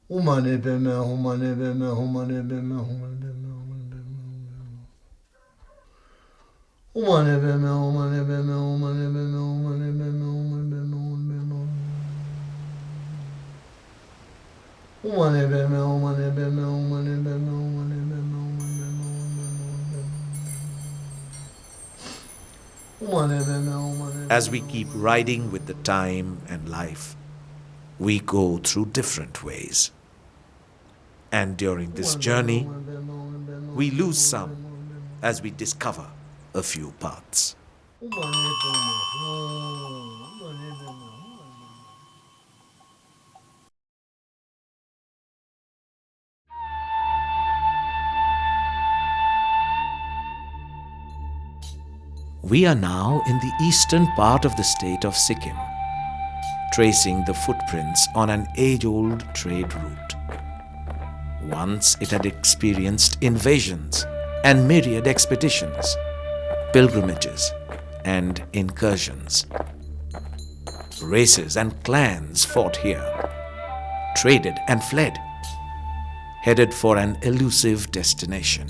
Humane beme, humane beme, humane beme, humane beme, humane beme, humane beme, humane beme, humane beme, humane beme, humane beme, humane beme, humane beme, humane beme, humane beme, humane beme, humane As we beme, keep riding with the time and life, we go through different ways. And during this journey, we lose some as we discover a few paths. We are now in the eastern part of the state of Sikkim, tracing the footprints on an age-old trade route. Once it had experienced invasions and myriad expeditions, pilgrimages and incursions. Races and clans fought here, traded and fled, headed for an elusive destination.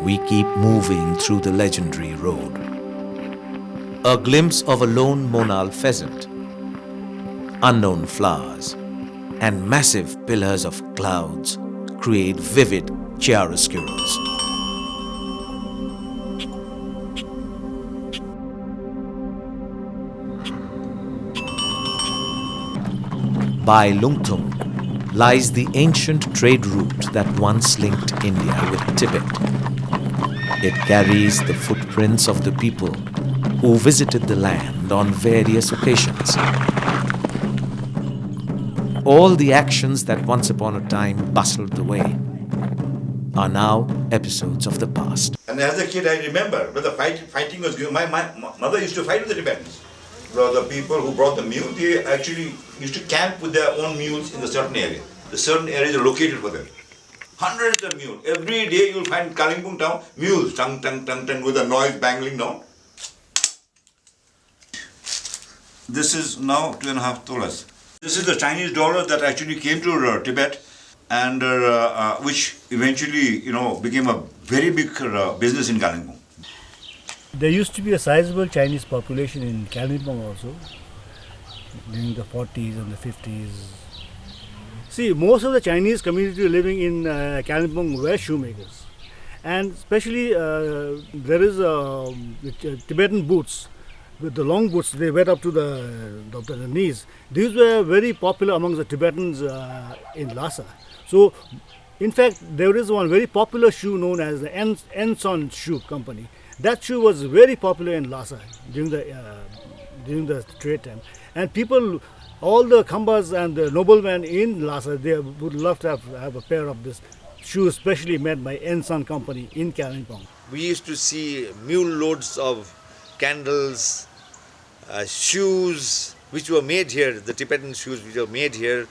We keep moving through the legendary road. A glimpse of a lone monal pheasant, unknown flowers, and massive pillars of clouds create vivid chiaroscuros. By Lungtung lies the ancient trade route that once linked India with Tibet. It carries the footprints of the people who visited the land on various occasions. All the actions that once upon a time bustled the way are now episodes of the past. And as a kid, I remember when the fighting was going. My mother used to fight with the Tibetans. The people who brought the mule, they actually used to camp with their own mules in a certain area. The certain areas are located for them. Hundreds of mules. Every day you'll find Kalimpong town, mules, tung, tung, tung, tung, with a noise bangling down. This is now 2.5 dollars. This is the Chinese dollar that actually came to Tibet, and which eventually, became a very big business in Kalimpong. There used to be a sizable Chinese population in Kalimpong also during the 40s and the 50s. See, most of the Chinese community living in Kalimpong were shoemakers, and especially there is Tibetan boots with the long boots. They went up to the knees. These were very popular amongst the Tibetans in Lhasa. So, in fact, there is one very popular shoe known as the Enson Shoe Company. That shoe was very popular in Lhasa during the trade time, and people. All the Khambas and the noblemen in Lhasa, they would love to have a pair of this shoes, specially made by Enson Company in Kalimpong. We used to see mule loads of candles, shoes which were made here, the Tibetan shoes which were made here.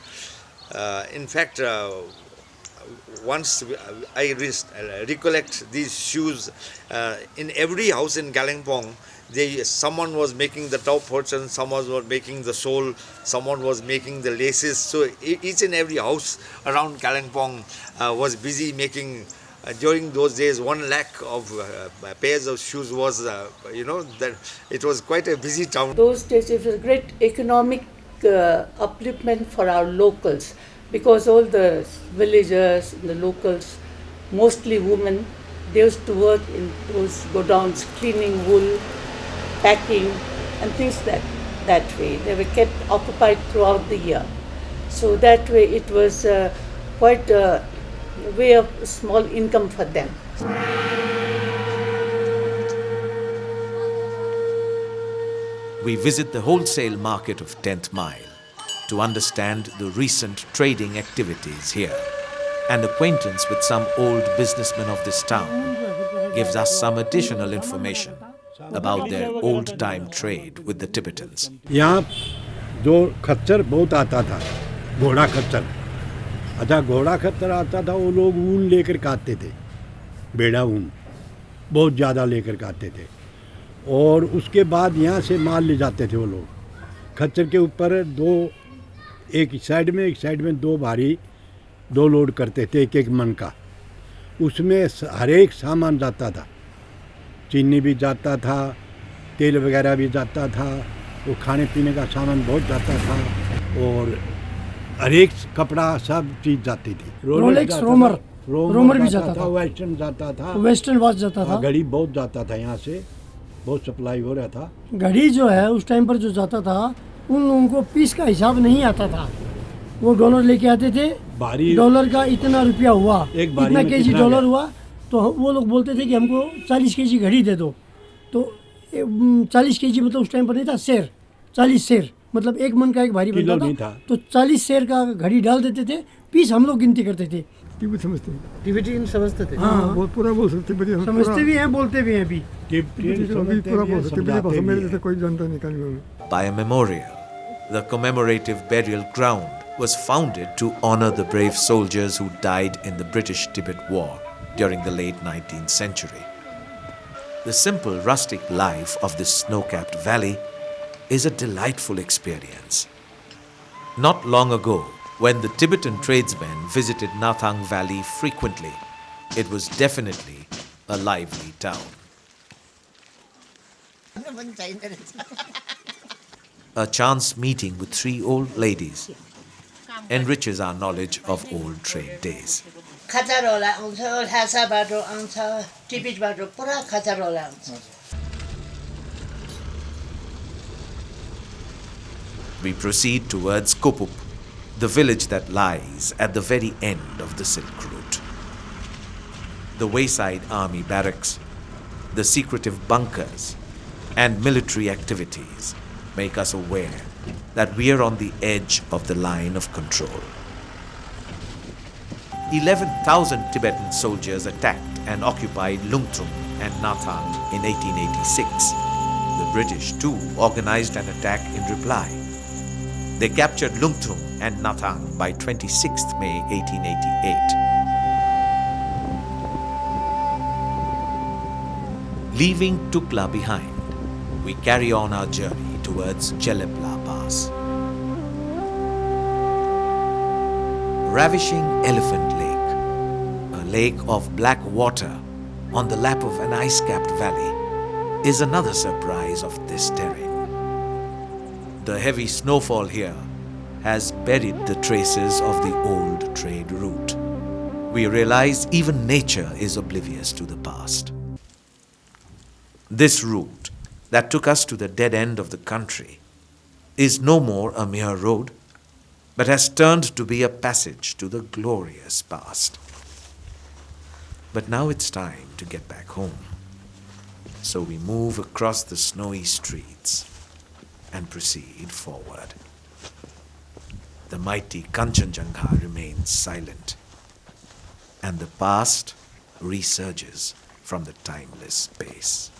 In fact, once I recollect these shoes, in every house in Kalimpong, someone was making the top portion, someone was making the sole, someone was making the laces. So each and every house around Kalimpong was busy making. During those days, 1 lakh of pairs of shoes was, that it was quite a busy town. Those days it was a great economic upliftment for our locals, because all the villagers, the locals, mostly women, they used to work in those godowns, cleaning wool, packing and things that way. They were kept occupied throughout the year. So that way it was quite a way of small income for them. We visit the wholesale market of 10th Mile to understand the recent trading activities here. And acquaintance with some old businessmen of this town gives us some additional information about their old-time trade with the Tibetans. यहाँ जो खच्चर बहुत आता था, घोड़ा खच्चर। अच्छा, घोड़ा खच्चर आता था, वो लोग ऊन लेकर के आते थे। बेड़ा ऊन बहुत ज़्यादा लेकर के आते थे और उसके बाद यहाँ से माल ले जाते थे वो लोग खच्चर के ऊपर दो एक साइड में दो भारी दो लोड करते थे एक एक मन का उसमें हर एक सामान जाता था चीनी भी जाता था तेल वगैरह भी जाता था वो खाने पीने का सामान बहुत जाता था और हर एक कपड़ा सब चीज़ जाती थी रोलेक्स रोमर भी जाता था वेस्टर्न जाता था वेस्टर्न वॉच जाता था घड़ी बहुत जाता था यहाँ से बहुत सप्लाई हो रहा था घड़ी जो है उस टाइम पर जो जाता था उन लोगों को पीस का हिसाब नहीं आता था वो डॉलर लेके आते थे भारी डॉलर का इतना रुपया हुआ एक बारी इतना में केजी कितना डॉलर गया? हुआ तो वो लोग बोलते थे कि हमको 40 केजी घड़ी दे दो तो 40 केजी मतलब उस टाइम पर नहीं था शेर 40 शेर मतलब एक मन का एक भारी किलो बनता नहीं था था। तो 40 शेर का घड़ी डाल देते थे पीस हम लोग गिनती करते थे तिब्बत समझते हैं। टिबेटियन समझते थे हाँ बहुत पूरा बोल सकते तिब्बती समझते भी हैं बोलते भी हैं अभी अभी पूरा बोल सकते तिब्बती भाषा मेरे जैसे कोई जानता नहीं कानून में By a memorial, the commemorative burial ground was founded to honor the brave soldiers who died in the British-Tibet War during the late 19th century. The simple rustic life of this snow-capped valley is a delightful experience. Not long ago, when the Tibetan tradesmen visited Nathang Valley frequently, it was definitely a lively town. A chance meeting with three old ladies enriches our knowledge of old trade days. खचरवाला आउँछ ल्हासाबाट आउँछ टिबिटबाट पुरा खचरवाला आउँछ We proceed towards Kopup, the village that lies at the very end of the Silk Route. The wayside army barracks, the secretive bunkers, and military activities make us aware that we are on the edge of the line of control. 11,000 Tibetan soldiers attacked and occupied Lungtrung and Nathang in 1886. The British too organized an attack in reply. They captured Lungtrung and Nathang by 26th May 1888. Leaving Tukla behind, we carry on our journey towards Jelepla Pass. Ravishing Elephant Lake, a lake of black water on the lap of an ice-capped valley, is another surprise of this terrain. The heavy snowfall here has buried the traces of the old trade route. We realize even nature is oblivious to the past. This route that took us to the dead end of the country is no more a mere road, but has turned to be a passage to the glorious past. But now it's time to get back home. So we move across the snowy streets and proceed forward. The mighty Kanchenjunga remains silent, and the past resurges from the timeless space.